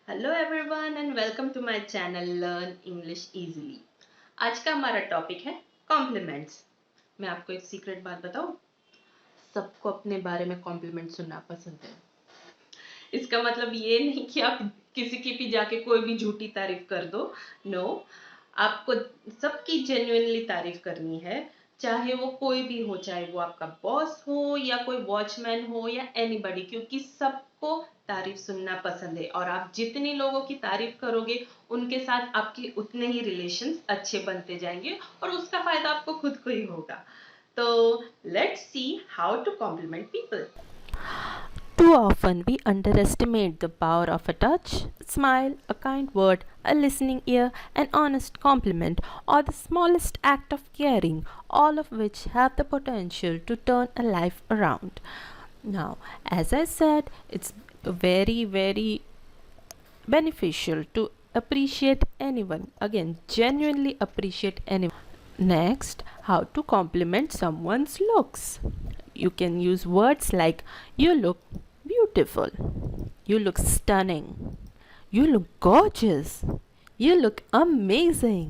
Hello everyone and welcome to my channel learn English easily. आज का हमारा topic है कॉम्प्लीमेंट्स। मैं आपको एक सीक्रेट बात बताऊं, सबको अपने बारे में कॉम्प्लीमेंट सुनना पसंद है। इसका मतलब ये नहीं कि आप किसी की भी जाके कोई भी झूठी तारीफ कर दो। नो, आपको सबकी जेन्युइनली तारीफ करनी है, चाहे वो कोई भी हो, चाहे वो आपका बॉस हो या कोई वॉचमैन हो या एनीबॉडी, क्योंकि सबको तारीफ सुनना पसंद है। और आप जितने लोगों की तारीफ करोगे उनके साथ आपके उतने ही रिलेशंस अच्छे बनते जाएंगे और उसका फायदा आपको खुद को ही होगा। तो let's see how to compliment people. Too often we underestimate the power of a touch, a smile, a kind word, a listening ear, an honest compliment, or the smallest act of caring, all of which have the potential to turn a life around. Now, as I said, it's very beneficial to appreciate anyone. Again, genuinely appreciate anyone. Next, how to compliment someone's looks. You can use words like you look beautiful, you look stunning, you look gorgeous, you look amazing,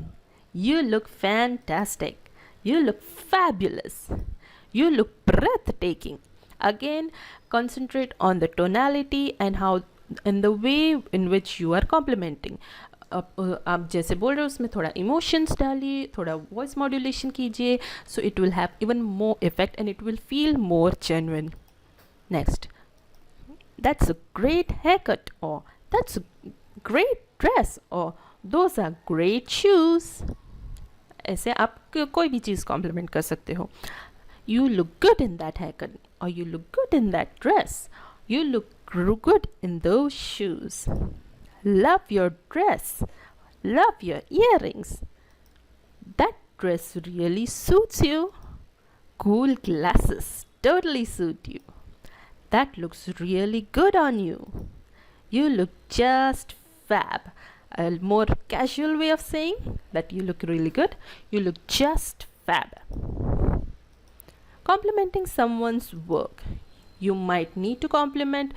you look fantastic, you look fabulous, you look breathtaking. Again, concentrate on the tonality and how in the way in which you are complimenting. आप जैसे बोल रहे हो उसमें थोड़ा emotions डालिए, थोड़ा voice modulation कीजिए, so it will have even more effect and it will feel more genuine. Next, that's a great haircut, or that's a great dress, or those are great shoes. ऐसे आप कोई भी चीज़ complement कर सकते हो. You look good in that haircut, or you look good in that dress, you look good in those shoes. Love your dress, love your earrings, that dress really suits you. Cool glasses totally suit you. That looks really good on you. You look just fab. A more casual way of saying that you look really good. You look just fab. Complimenting someone's work. You might need to compliment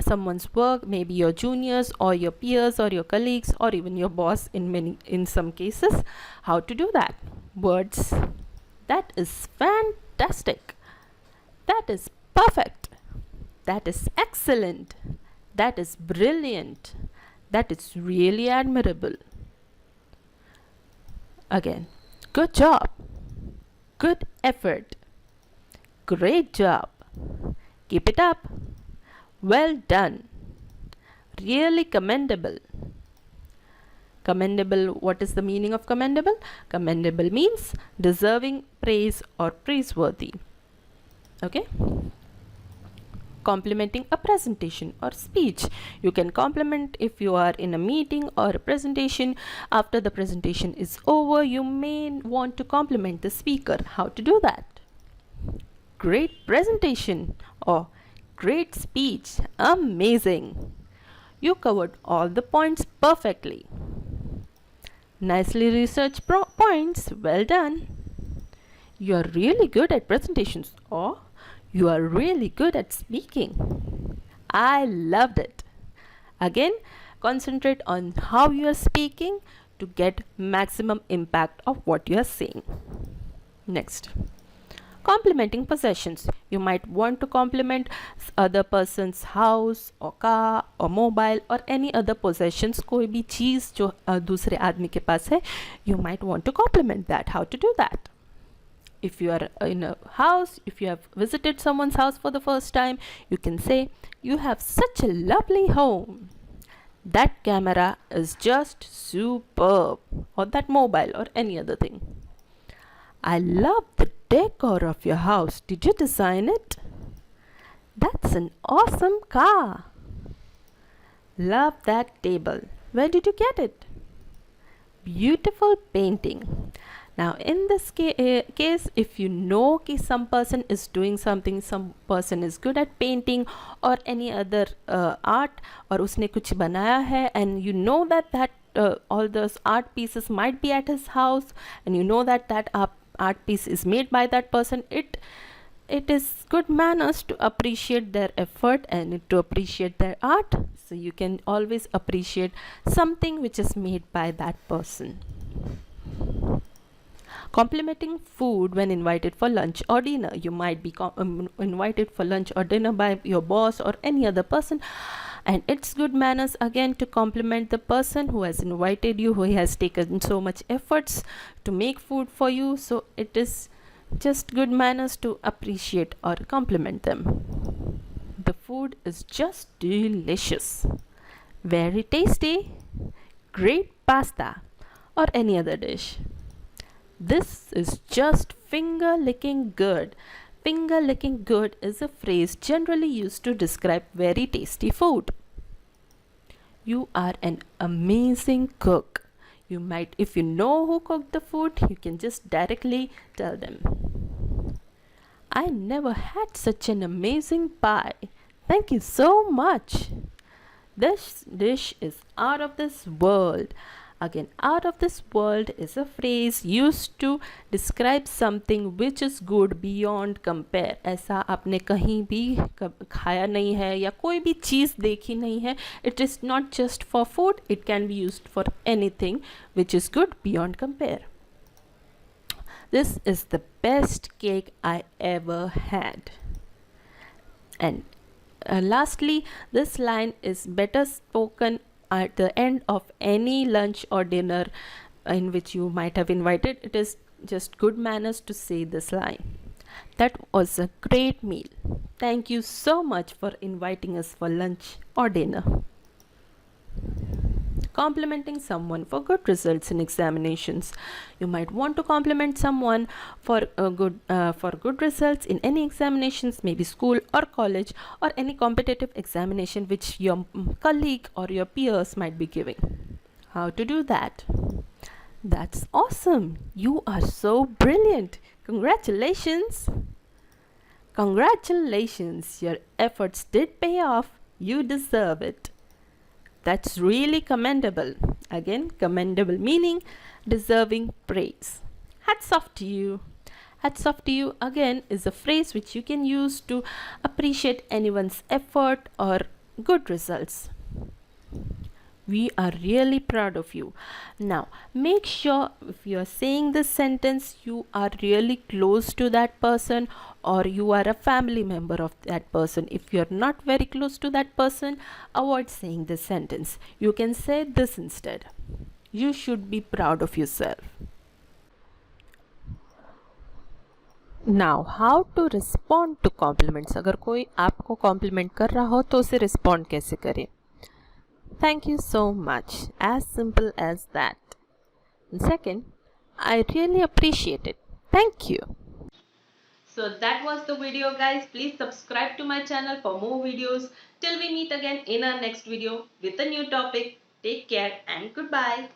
someone's work, maybe your juniors or your peers or your colleagues or even your boss in some cases. How to do that? Words. That is fantastic. That is perfect. That is excellent. That is brilliant. That is really admirable. Again, good job. Good effort. Great job. Keep it up. Well done. Really commendable. Commendable, what is the meaning of commendable? Commendable means deserving praise or praiseworthy. Okay? Complimenting a presentation or speech. You can compliment if you are in a meeting or a presentation. After the presentation is over, you may want to compliment the speaker. How to do that? Great presentation, or great speech, amazing. You covered all the points perfectly. Nicely researched points, well done. You are really good at presentations, or you are really good at speaking. I loved it. Again, concentrate on how you are speaking to get maximum impact of what you are saying. Next, complimenting possessions. You might want to compliment other person's house or car or mobile or any other possessions. कोई भी चीज़ जो दूसरे आदमी के पास है, you might want to compliment that. How to do that? If you are in a house, if you have visited someone's house for the first time, you can say, you have such a lovely home. That camera is just superb. Or that mobile or any other thing. I love the decor of your house. Did you design it? That's an awesome car. Love that table. Where did you get it? Beautiful painting. Now in this case, if you know that some person is doing something, some person is good at painting or any other art, और उसने कुछ बनाया है, and you know that all those art pieces might be at his house, and you know that art piece is made by that person, it it is good manners to appreciate their effort and to appreciate their art. So you can always appreciate something which is made by that person. Complimenting food when invited for lunch or dinner. You might be invited for lunch or dinner by your boss or any other person, and it's good manners again to compliment the person who has invited you, who has taken so much efforts to make food for you. So it is just good manners to appreciate or compliment them. The food is just delicious, very tasty, great pasta, or any other dish. This is just finger licking good. Finger licking good is a phrase generally used to describe very tasty food. You are an amazing cook. You might, if you know who cooked the food, you can just directly tell them. I never had such an amazing pie. Thank you so much. This dish is out of this world. Again, out of this world is a phrase used to describe something which is good beyond compare. ऐसा आपने कहीं भी खाया नहीं है या कोई भी चीज़ देखी नहीं है. It is not just for food, it can be used for anything which is good beyond compare. This is the best cake I ever had. And lastly, this line is better spoken at the end of any lunch or dinner in which you might have invited. It is just good manners to say this line. That was a great meal. Thank you so much for inviting us for lunch or dinner. Complimenting someone for good results in examinations. You might want to compliment someone for good results in any examinations, maybe school or college or any competitive examination which your colleague or your peers might be giving. How to do that? That's awesome. You are so brilliant. Congratulations. Congratulations. Your efforts did pay off. You deserve it. That's really commendable. Again, commendable meaning deserving praise. Hats off to you. Hats off to you again is a phrase which you can use to appreciate anyone's effort or good results. We are really proud of you. Now, make sure if you are saying this sentence, you are really close to that person or you are a family member of that person. If you are not very close to that person, avoid saying this sentence. You can say this instead. You should be proud of yourself. Now, how to respond to compliments? अगर कोई आपको compliment कर रहा हो तो उसे respond कैसे करें? Thank you so much. As simple as that. And second, I really appreciate it. Thank you. So that was the video, guys. Please subscribe to my channel for more videos. Till we meet again in our next video with a new topic. Take care and goodbye.